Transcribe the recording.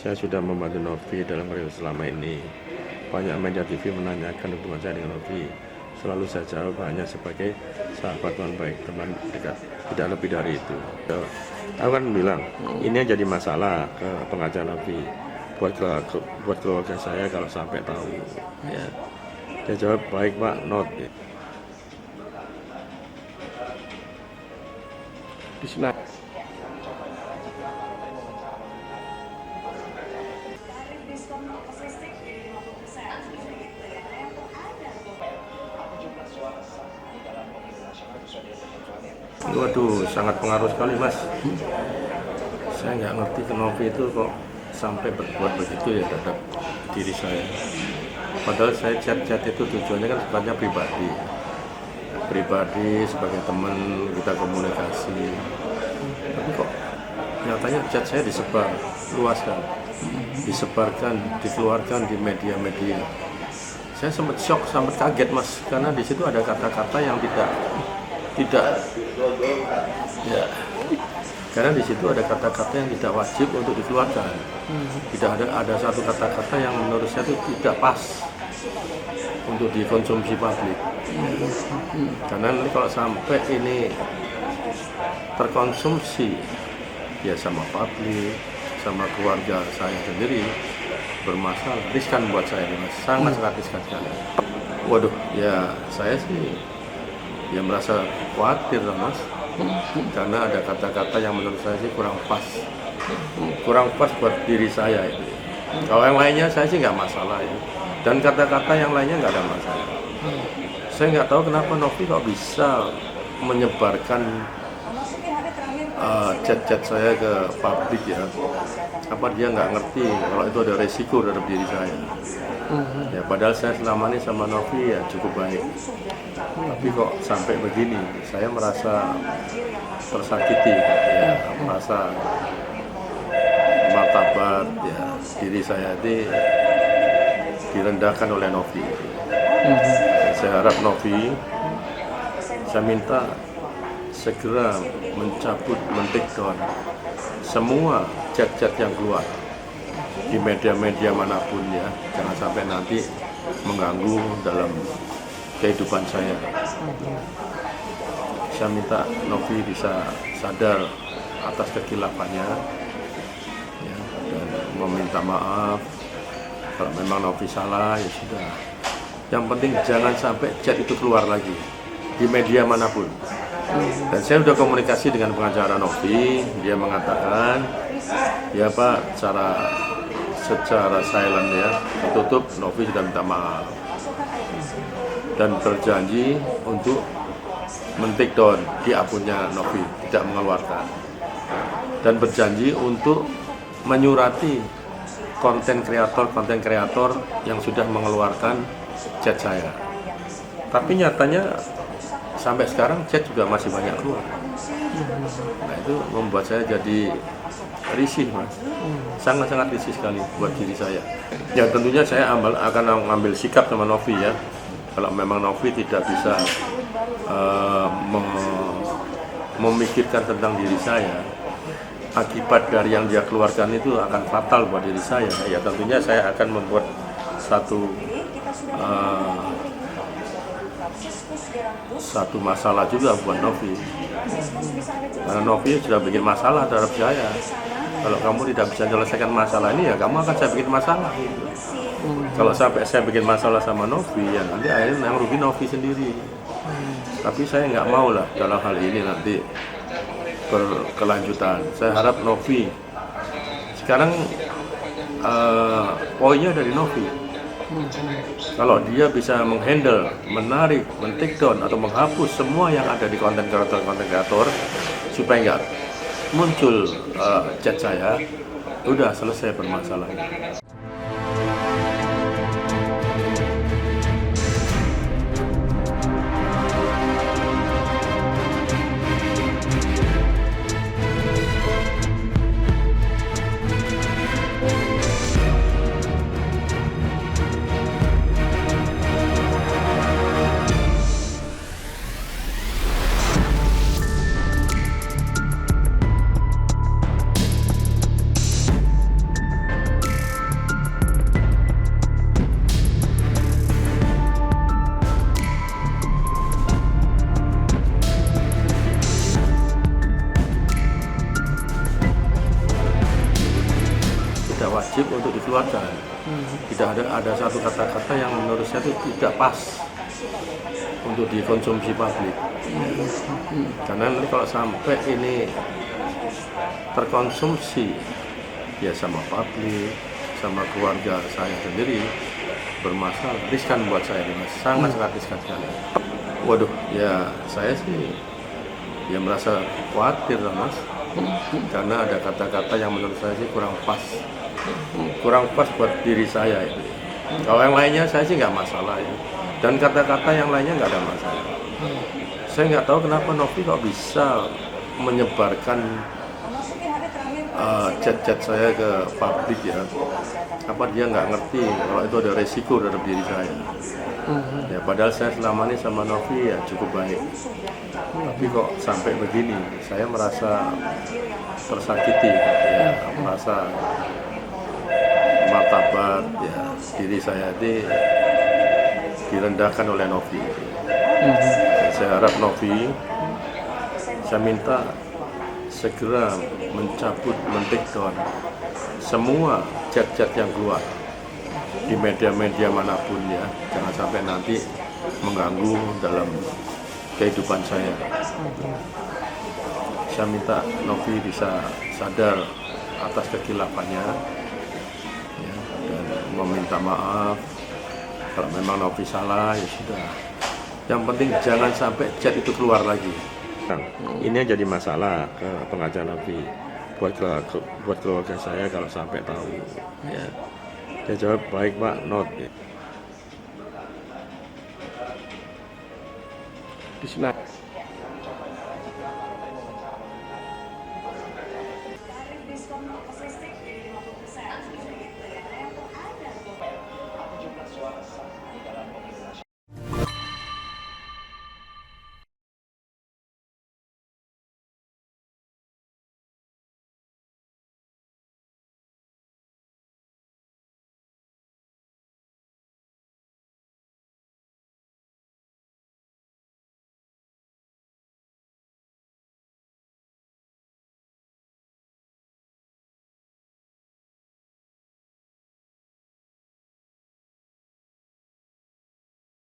Saya sudah membantu Novi dalam karir selama ini. Banyak media TV menanyakan hubungan saya dengan Novi. Selalu saya jawab hanya sebagai sahabat teman baik, teman dekat, tidak lebih dari itu. Aku kan bilang, ini yang jadi masalah ke pengacara Novi buat keluarga saya kalau sampai tahu. Ya. Dia jawab, baik Pak, not. Bismillah. Waduh, sangat pengaruh sekali Mas. Saya nggak ngerti ke Novi itu kok sampai berbuat begitu ya terhadap diri saya. Padahal saya chat-chat itu tujuannya kan sifatnya pribadi sebagai teman kita komunikasi. Tapi kok nyatanya chat saya disebar luaskan, disebarkan, dikeluarkan di media-media. Saya sempat shock, sempat kaget Mas, karena di situ ada kata-kata yang tidak ya, karena di situ ada kata-kata yang tidak wajib untuk dikeluarkan. Tidak ada satu kata-kata yang menurut saya itu tidak pas untuk dikonsumsi publik. Karena nanti kalau sampai ini terkonsumsi ya sama publik, sama keluarga saya sendiri, bermasalah, riskan buat saya, sangat riskan sekali. Waduh, ya saya sih ya merasa khawatir lah Mas, karena ada kata-kata yang menurut saya sih kurang pas buat diri saya itu. Kalau yang lainnya saya sih nggak masalah ya, dan kata-kata yang lainnya nggak ada masalah. Saya nggak tahu kenapa Novi kok bisa menyebarkan chat-chat saya ke publik ya. Apa dia nggak ngerti kalau itu ada resiko terhadap diri saya? Ya padahal saya selama ini sama Novi ya cukup baik. Tapi kok sampai begini, saya merasa tersakiti, ya, merasa martabat ya diri saya itu direndahkan oleh Novi. Saya harap Novi, saya minta segera mencabut, men-take-down semua chat-chat yang keluar di media-media manapun ya, jangan sampai nanti mengganggu dalam kehidupan saya. Saya minta Novi bisa sadar atas kekilafannya ya, dan meminta maaf kalau memang Novi salah ya sudah. Yang penting jangan sampai chat itu keluar lagi di media manapun. Dan saya sudah komunikasi dengan pengacara Novi, dia mengatakan ya Pak, secara silent ya, tertutup, Novi sudah minta maaf dan berjanji untuk men-take down di akunnya Novi, tidak mengeluarkan, dan berjanji untuk menyurati konten kreator yang sudah mengeluarkan chat saya. Tapi nyatanya sampai sekarang chat juga masih banyak keluar. Nah itu membuat saya jadi risih Mas, sangat risih sekali buat diri saya. Ya tentunya saya akan mengambil sikap sama Novi ya. Kalau memang Novi tidak bisa memikirkan tentang diri saya, akibat dari yang dia keluarkan itu akan fatal buat diri saya. Ya tentunya saya akan membuat satu masalah juga buat Novi. Karena Novi sudah bikin masalah terhadap saya. Kalau kamu tidak bisa menyelesaikan masalah ini ya kamu akan saya bikin masalah gitu. Kalau sampai saya bikin masalah sama Novi ya nanti akhirnya yang rugi Novi sendiri. Tapi saya nggak mau lah dalam hal ini nanti berkelanjutan. Saya harap Novi sekarang poinnya dari Novi. Kalau dia bisa menghandle, menarik, men-take down atau menghapus semua yang ada di konten kreator supaya nggak muncul chat saya, udah selesai permasalahannya. untuk dikeluarkan. Tidak ada satu kata-kata yang menurut saya itu tidak pas untuk dikonsumsi publik. Karena nanti kalau sampai ini terkonsumsi ya sama publik, sama keluarga saya sendiri, bermasalah, riskan buat saya, sangat riskan sekali. Waduh, ya saya sih ya merasa khawatir lah Mas, karena ada kata-kata yang menurut saya sih kurang pas buat diri saya itu. Kalau yang lainnya saya sih nggak masalah ya, dan kata-kata yang lainnya nggak ada masalah. Saya nggak tahu kenapa Novi kok bisa menyebarkan chat-chat saya ke publik ya. Apa dia nggak ngerti kalau itu ada resiko terhadap diri saya. Ya padahal saya selama ini sama Novi ya cukup baik. Tapi kok sampai begini, saya merasa tersakiti ya, merasa martabat ya diri saya ini direndahkan oleh Novi. Saya harap Novi, saya minta segera mencabut, men-take down semua chat-chat yang keluar di media-media manapun ya, jangan sampai nanti mengganggu dalam kehidupan saya. Saya minta Novi bisa sadar atas kekilafannya ya, dan meminta maaf. Kalau memang Novi salah ya sudah. Yang penting jangan sampai chat itu keluar lagi. Ini yang jadi masalah ke pengacara Novi buat keluarga saya kalau sampai tahu. Ya. Dia jawab baik Pak, not. Ya. Bismillah.